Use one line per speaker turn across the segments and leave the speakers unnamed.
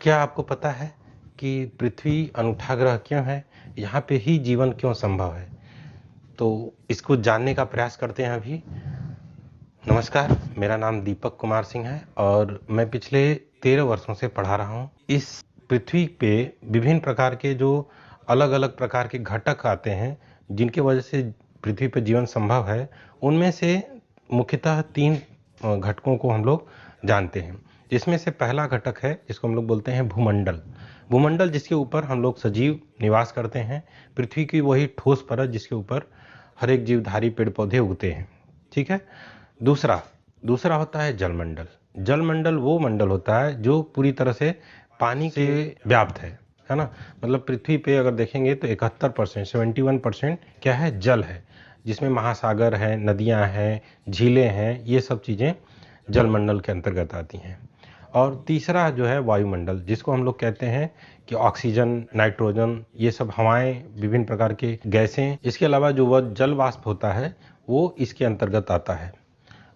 क्या आपको पता है कि पृथ्वी अनूठा ग्रह क्यों है? यहाँ पे ही जीवन क्यों संभव है? तो इसको जानने का प्रयास करते हैं अभी। नमस्कार, मेरा नाम दीपक कुमार सिंह है और मैं पिछले 13 वर्षों से पढ़ा रहा हूँ। इस पृथ्वी पे विभिन्न प्रकार के जो अलग अलग प्रकार के घटक आते हैं जिनकी वजह से पृथ्वी पर जीवन संभव है, उनमें से मुख्यतः 3 घटकों को हम लोग जानते हैं। जिसमें से पहला घटक है जिसको हम लोग बोलते हैं भूमंडल। भूमंडल जिसके ऊपर हम लोग सजीव निवास करते हैं, पृथ्वी की वही ठोस परत जिसके ऊपर हर एक जीवधारी पेड़ पौधे उगते हैं। ठीक है। दूसरा दूसरा होता है जलमंडल। जलमंडल वो मंडल होता है जो पूरी तरह से पानी से व्याप्त है ना। मतलब पृथ्वी पे अगर देखेंगे तो 71% 71% क्या है, जल है, जिसमें महासागर है, नदियां हैं, झीलें हैं, ये सब चीज़ें जलमंडल के अंतर्गत आती हैं। और तीसरा जो है वायुमंडल, जिसको हम लोग कहते हैं कि ऑक्सीजन, नाइट्रोजन, ये सब हवाएं, विभिन्न प्रकार के गैसें, इसके अलावा जो वह जल वाष्प होता है वो इसके अंतर्गत आता है।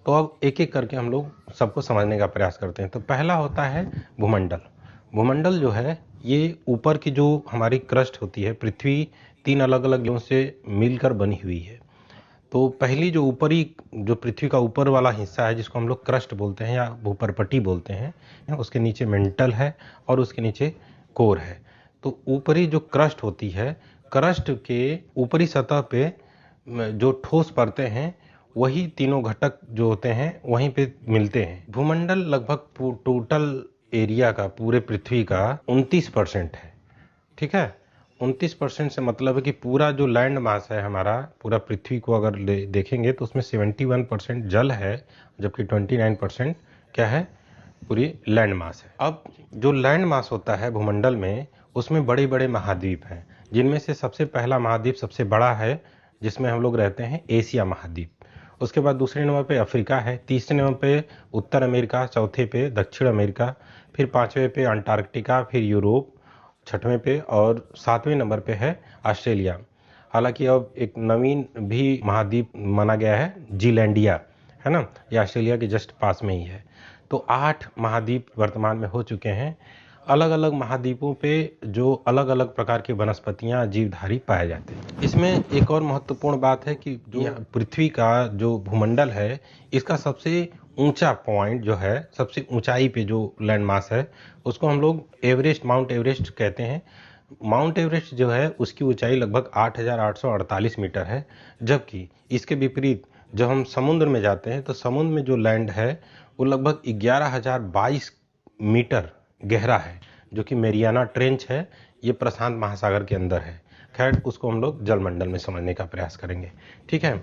तो अब एक एक करके हम लोग सबको समझने का प्रयास करते हैं। तो पहला होता है भूमंडल। भूमंडल जो है ये ऊपर की जो हमारी क्रस्ट होती है, पृथ्वी 3 अलग अलग ग्रहों से मिलकर बनी हुई है। तो पहली जो ऊपरी, जो पृथ्वी का ऊपर वाला हिस्सा है जिसको हम लोग क्रस्ट बोलते हैं या भूपरपट्टी बोलते हैं, उसके नीचे मेंटल है और उसके नीचे कोर है। तो ऊपरी जो क्रस्ट होती है, क्रस्ट के ऊपरी सतह पे जो ठोस परतें हैं, वही तीनों घटक जो होते हैं वहीं पे मिलते हैं। भूमंडल लगभग टोटल एरिया का, पूरे पृथ्वी का 29% है। ठीक है। 29% से मतलब है कि पूरा जो लैंड मास है हमारा, पूरा पृथ्वी को अगर देखेंगे तो उसमें 71% जल है, जबकि 29% क्या है, पूरी लैंड मास है। अब जो लैंड मास होता है भूमंडल में, उसमें बड़े बड़े महाद्वीप हैं, जिनमें से सबसे पहला महाद्वीप सबसे बड़ा है जिसमें हम लोग रहते हैं, एशिया महाद्वीप। उसके बाद दूसरे नंबर पे अफ्रीका है, तीसरे नंबर पे उत्तर अमेरिका, चौथे पे दक्षिण अमेरिका, फिर पांचवें पे अंटार्कटिका, फिर यूरोप छठवें पे, और सातवें नंबर पे है ऑस्ट्रेलिया। हालांकि अब एक नवीन भी महाद्वीप माना गया है, जीलैंडिया, है ना, ये ऑस्ट्रेलिया के जस्ट पास में ही है। तो 8 महाद्वीप वर्तमान में हो चुके हैं। अलग अलग महाद्वीपों पे जो अलग अलग प्रकार की वनस्पतियां, जीवधारी पाए जाते हैं। इसमें एक और महत्वपूर्ण बात है कि जो पृथ्वी का जो भूमंडल है, इसका सबसे ऊंचा पॉइंट जो है, सबसे ऊंचाई पे जो लैंड मास है, उसको हम लोग एवरेस्ट, माउंट एवरेस्ट कहते हैं। माउंट एवरेस्ट जो है उसकी ऊंचाई लगभग 8,848 मीटर है। जबकि इसके विपरीत जब हम समुद्र में जाते हैं तो समुद्र में जो लैंड है वो लगभग 11,022 मीटर गहरा है, जो कि मेरियाना ट्रेंच है। ये प्रशांत महासागर के अंदर है। खैर, उसको हम लोग जलमंडल में समझने का प्रयास करेंगे। ठीक है।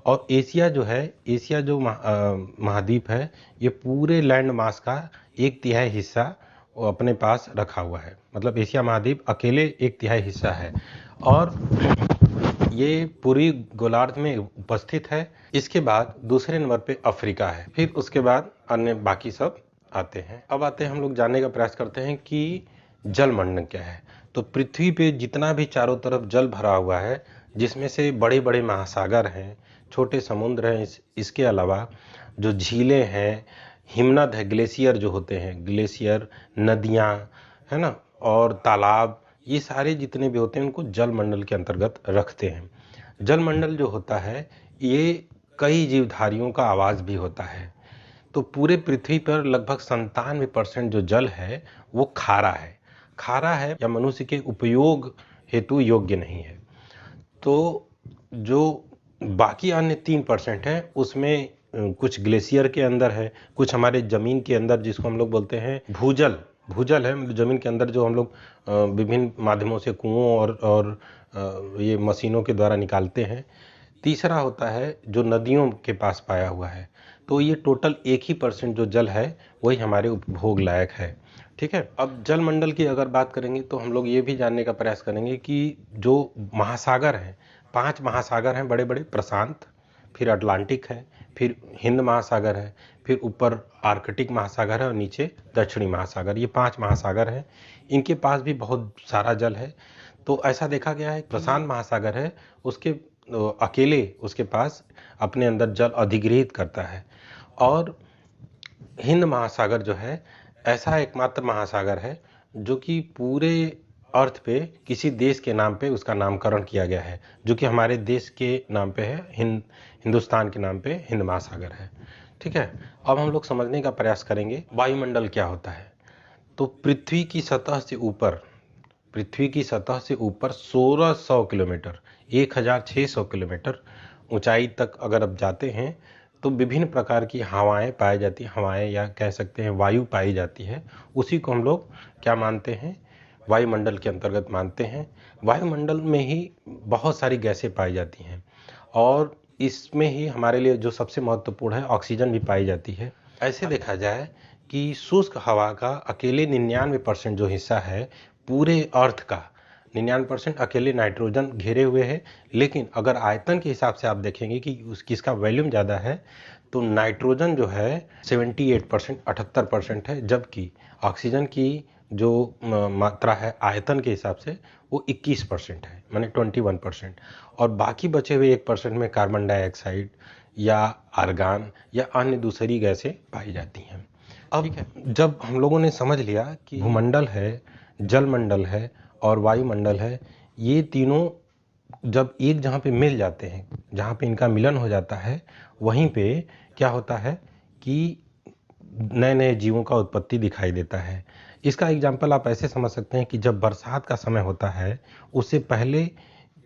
और एशिया जो है, एशिया जो महाद्वीप है, ये पूरे लैंड मास का 1/3 हिस्सा वो अपने पास रखा हुआ है। मतलब एशिया महाद्वीप अकेले 1/3 हिस्सा है और ये पूरी गोलार्ध में उपस्थित है। इसके बाद दूसरे नंबर पे अफ्रीका है, फिर उसके बाद अन्य बाकी सब आते हैं। अब आते हैं, हम लोग जानने का प्रयास करते हैं कि जलमंडल क्या है। तो पृथ्वी पे जितना भी चारों तरफ जल भरा हुआ है, जिसमें से बड़े बड़े महासागर हैं, छोटे समुद्र हैं, इसके अलावा जो झीलें हैं, हिमनद है, ग्लेशियर जो होते हैं, ग्लेशियर, नदियाँ, है ना, और तालाब, ये सारे जितने भी होते हैं उनको जलमंडल के अंतर्गत रखते हैं। जलमंडल जो होता है ये कई जीवधारियों का आवास भी होता है। तो पूरे पृथ्वी पर लगभग 97% जो जल है वो खारा है। खारा है या मनुष्य के उपयोग हेतु योग्य नहीं है। तो जो बाकी अन्य 3% है उसमें कुछ ग्लेशियर के अंदर है, कुछ हमारे जमीन के अंदर, जिसको हम लोग बोलते हैं भूजल। भूजल है मतलब जमीन के अंदर जो हम लोग विभिन्न माध्यमों से, कुओं और ये मशीनों के द्वारा निकालते हैं। तीसरा होता है जो नदियों के पास पाया हुआ है। तो ये टोटल 1% जो जल है वही हमारे उपभोग लायक है। ठीक है। अब जलमंडल की अगर बात करेंगे तो हम लोग ये भी जानने का प्रयास करेंगे कि जो महासागर हैं, 5 महासागर हैं बड़े बड़े, प्रशांत, फिर अटलांटिक है, फिर हिंद महासागर है, फिर ऊपर आर्कटिक महासागर है और नीचे दक्षिणी महासागर। ये 5 महासागर हैं। इनके पास भी बहुत सारा जल है। तो ऐसा देखा गया है, प्रशांत महासागर है, उसके अकेले उसके पास अपने अंदर जल अधिग्रहित करता है। और हिंद महासागर जो है ऐसा एकमात्र महासागर है जो कि पूरे अर्थ पे किसी देश के नाम पे उसका नामकरण किया गया है, जो कि हमारे देश के नाम पे है, हिंदुस्तान के नाम पे हिंद महासागर है। ठीक है, अब हम लोग समझने का प्रयास करेंगे वायुमंडल क्या होता है। तो पृथ्वी की सतह से ऊपर 1600 किलोमीटर, 1600 किलोमीटर ऊंचाई तक अगर आप जाते हैं तो विभिन्न प्रकार की हवाएं पाई जाती हैं, हवाएं या कह सकते हैं वायु पाई जाती है। उसी को हम लोग क्या मानते हैं, वायुमंडल के अंतर्गत मानते हैं। वायुमंडल में ही बहुत सारी गैसें पाई जाती हैं और इसमें ही हमारे लिए जो सबसे महत्वपूर्ण है ऑक्सीजन भी पाई जाती है। ऐसे देखा जाए कि शुष्क हवा का अकेले 99% जो हिस्सा है पूरे अर्थ का, 99% अकेले नाइट्रोजन घेरे हुए है। लेकिन अगर आयतन के हिसाब से आप देखेंगे कि किसका वॉल्यूम ज़्यादा है, तो नाइट्रोजन जो है 78%, 78% है, जबकि ऑक्सीजन की जो मात्रा है आयतन के हिसाब से वो 21% है, माने 21%। और बाकी बचे हुए 1% में कार्बन डाइऑक्साइड या आर्गन या अन्य दूसरी गैसें पाई जाती हैं। अब जब हम लोगों ने समझ लिया कि भूमंडल है, जलमंडल है और वायुमंडल है, ये तीनों जब एक जहाँ पे मिल जाते हैं, जहाँ पे इनका मिलन हो जाता है, वहीं पे क्या होता है कि नए नए जीवों का उत्पत्ति दिखाई देता है। इसका एग्जाम्पल आप ऐसे समझ सकते हैं कि जब बरसात का समय होता है उससे पहले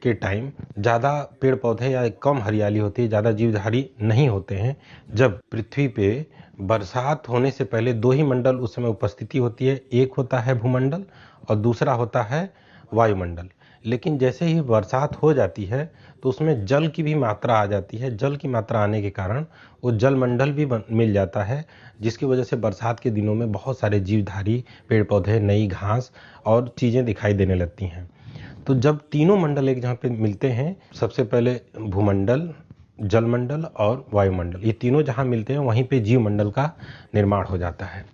के टाइम ज़्यादा पेड़ पौधे या कम हरियाली होती है, ज़्यादा जीवधारी नहीं होते हैं। जब पृथ्वी पे बरसात होने से पहले दो ही मंडल उस समय उपस्थिति होती है, एक होता है भूमंडल और दूसरा होता है वायुमंडल। लेकिन जैसे ही बरसात हो जाती है तो उसमें जल की भी मात्रा आ जाती है। जल की मात्रा आने के कारण वो जलमंडल भी मिल जाता है, जिसकी वजह से बरसात के दिनों में बहुत सारे जीवधारी पेड़ पौधे, नई घास और चीज़ें दिखाई देने लगती हैं। तो जब तीनों मंडल एक जहाँ पे मिलते हैं, सबसे पहले भूमंडल, जलमंडल और वायुमंडल, ये तीनों जहाँ मिलते हैं वहीं पे जीवमंडल का निर्माण हो जाता है।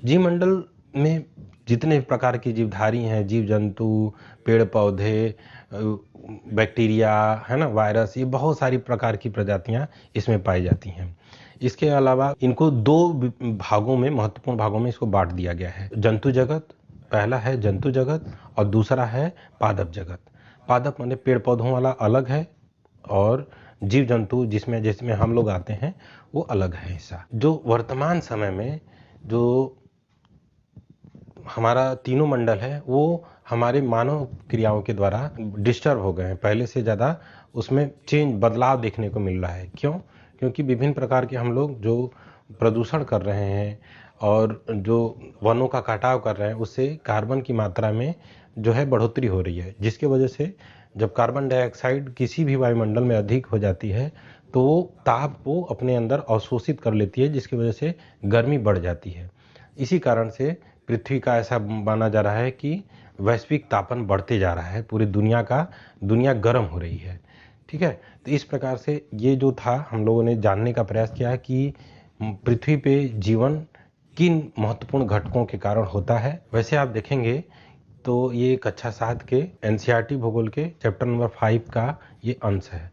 जीवमंडल में जितने प्रकार की जीवधारी हैं, जीव जंतु, पेड़ पौधे, बैक्टीरिया है ना, वायरस, ये बहुत सारी प्रकार की प्रजातियां इसमें पाई जाती हैं। इसके अलावा इनको दो भागों में, महत्वपूर्ण भागों में इसको बांट दिया गया है। जंतु जगत, पहला है जंतु जगत और दूसरा है पादप जगत। पादप माने पेड़ पौधों वाला अलग है और जीव जंतु जिसमें हम लोग आते हैं वो अलग है हिस्सा। जो वर्तमान समय में जो हमारा तीनों मंडल है वो हमारे मानव क्रियाओं के द्वारा डिस्टर्ब हो गए हैं। पहले से ज़्यादा उसमें बदलाव देखने को मिल रहा है। क्यों? क्योंकि विभिन्न प्रकार के हम लोग जो प्रदूषण कर रहे हैं और जो वनों का काटाव कर रहे हैं, उससे कार्बन की मात्रा में जो है बढ़ोतरी हो रही है, जिसकी वजह से जब कार्बन डाइऑक्साइड किसी भी वायुमंडल में अधिक हो जाती है तो वो ताप को अपने अंदर अवशोषित कर लेती है, जिसकी वजह से गर्मी बढ़ जाती है। इसी कारण से पृथ्वी का ऐसा माना जा रहा है कि वैश्विक तापन बढ़ते जा रहा है, पूरी दुनिया गर्म हो रही है। ठीक है, तो इस प्रकार से ये जो था हम लोगों ने जानने का प्रयास किया कि पृथ्वी पे जीवन किन महत्वपूर्ण घटकों के कारण होता है। वैसे आप देखेंगे तो ये कक्षा 7 के एनसीईआरटी भूगोल के चैप्टर नंबर 5 का ये अंश है।